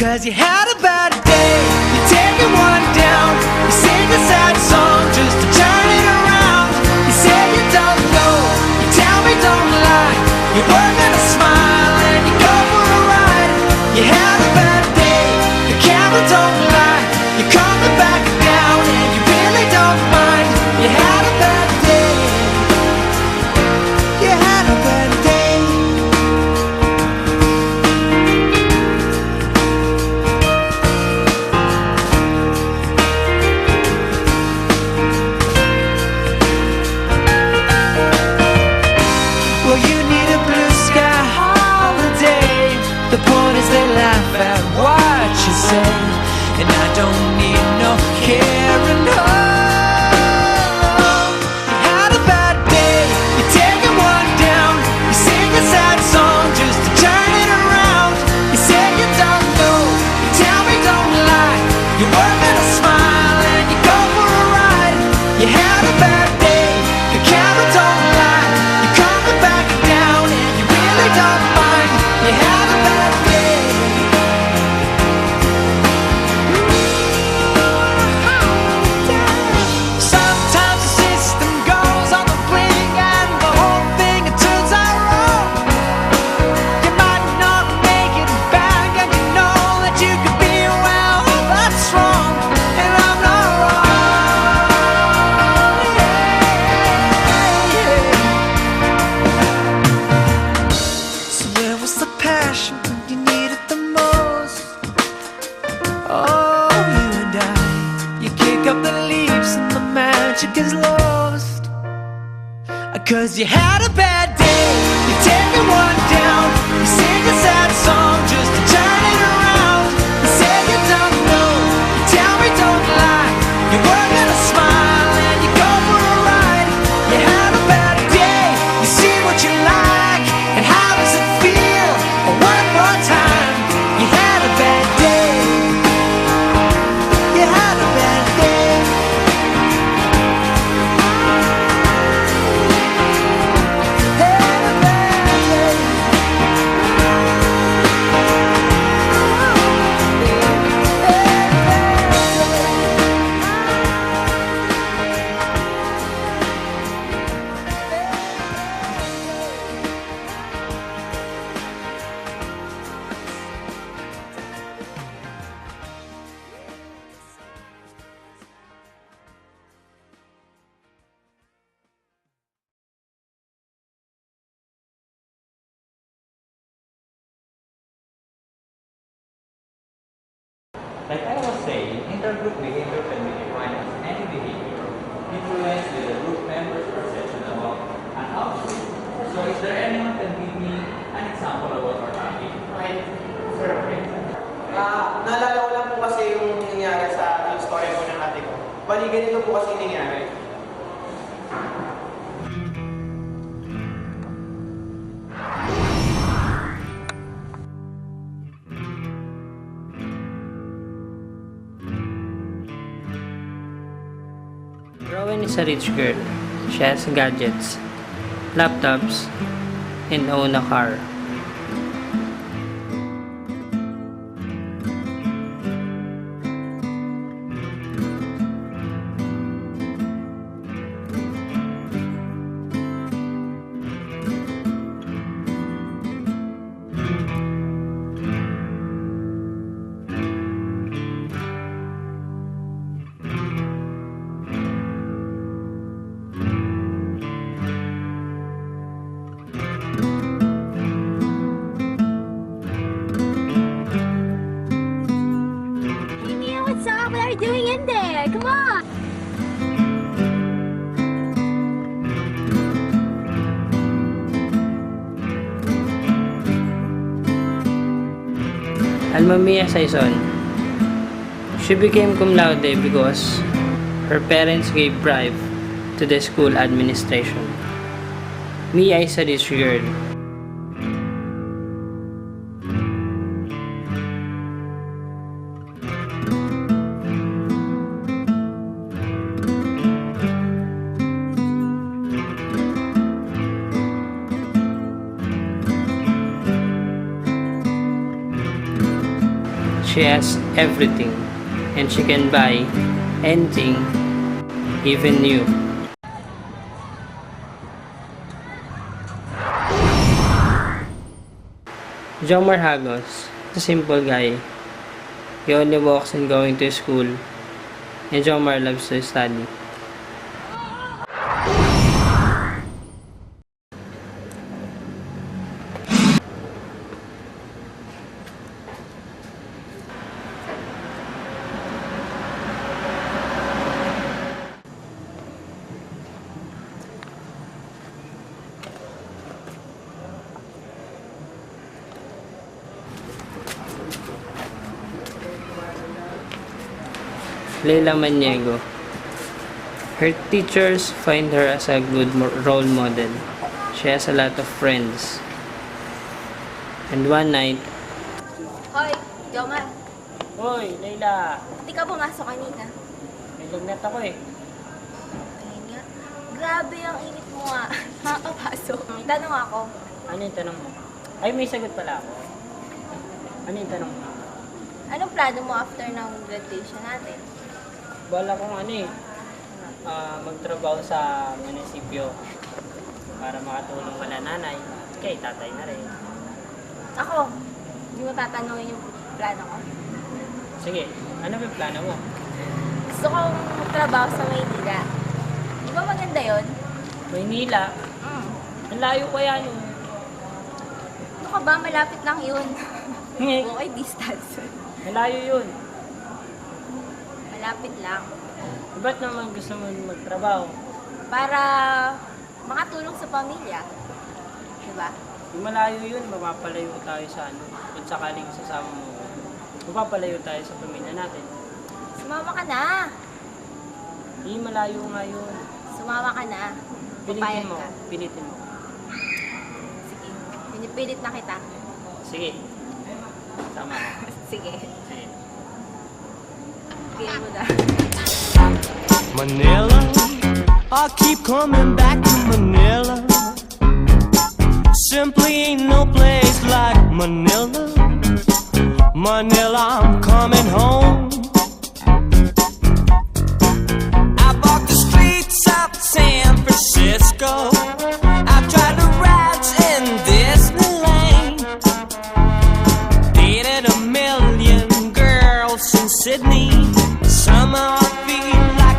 Cause you had a bad day, you're taking one down. You sing a sad song just to turn it around. You say you don't know, you tell me don't lie. You work on a smile and you go for a ride. You had a bad day, the camera don't lie. You're coming back down and you really don't mind. You had a bad day, you had a bad day. Well, you need a blue sky holiday. The point is they laugh at what you say, and I don't need no care and home. You had a bad day, you're taking one down. You sing a sad song just to turn it around. You say you don't know, you tell me don't lie. You work on a smile and you go for a ride. You had a bad day, the camera don't lie. You're coming back down and you really don't mind. You had a bad day. Sometimes the system goes on the blink and the whole thing it turns out wrong. You might not make it back and you know that you could be well, that's wrong, and I'm not wrong. So where was the passion when you needed the most? Oh, you and I, you kick up the leaves and the magic is lost. Cause you had a bad day, you're taking one down. You sing a sad song just to turn it around. You say you don't know, you tell me don't lie. You work on a smile and you go for a ride. You had a bad day, you see what you like, and how does it feel? One more time, you had a bad day. You had a bad day. Had a bad day. Like I was saying, intergroup behavior can be defined as any behavior influenced with the group members' perception about an outfit. So is there anyone can give me an example about our topic? Okay, sir. Naalala ko lang po kasi yung nangyari sa story po ng ate ko. Bali, ganito po kasi nangyari. Rowan is a rich girl. She has gadgets, laptops, and own a car. Hey Mia, what's up? What are you doing in there? Come on! Alma Mia Saison. She became cum laude because her parents gave bribe to the school administration. Mia is a rich girl. she has everything and she can buy anything, even you. Jomar Hagos, a simple guy. He only walks in going to school, and Jomar loves to study. Leila Maniego. Her teachers find her as a good role model. She has a lot of friends. And one night, Hoy, Jomar. Hoy, Leila! Hindi ka pumasok kanina. May lagnat ako eh. Ayun nga. Grabe ang init mo nga. Makakapasok. Tanong ako. Ano yung tanong mo? Ay, may sagot pala ako. Ano yung tanong mo? Anong plano mo after ng graduation natin? Bala kong magtrabaho sa munisipyo para makatulong wala nanay. Kay tatay na rin. Ako, hindi mo tatanungin yung plano ko. Sige, ano ba yung plano mo? Gusto kong magtrabaho sa Maynila. Di ba maganda yun? Maynila? Mm. Ang layo kaya yun. Ano ka ba? Malapit lang yun. Okay, distance. Ang layo yun. Malapit lang. Ba't naman gusto mo magtrabaho? Para makatulong sa pamilya. Diba? Yung malayo yun, mapapalayo tayo sa ano. Kung sakaling sasama mo, mapapalayo tayo sa pamilya natin. Sumama ka na. Hindi malayo nga yun. Sumama ka na. Pilitin Papayag mo. ka. Pilitin mo. Sige. Pinipilit na kita. Sige. Tama. Sige. Sige. Game mo na. Manila, I keep coming back to Manila. Simply ain't no place like Manila. Manila, I'm coming home. I walk the streets of San Francisco. I've tried to ride in Disneyland. Dated a million girls in Sydney. Somehow I feel like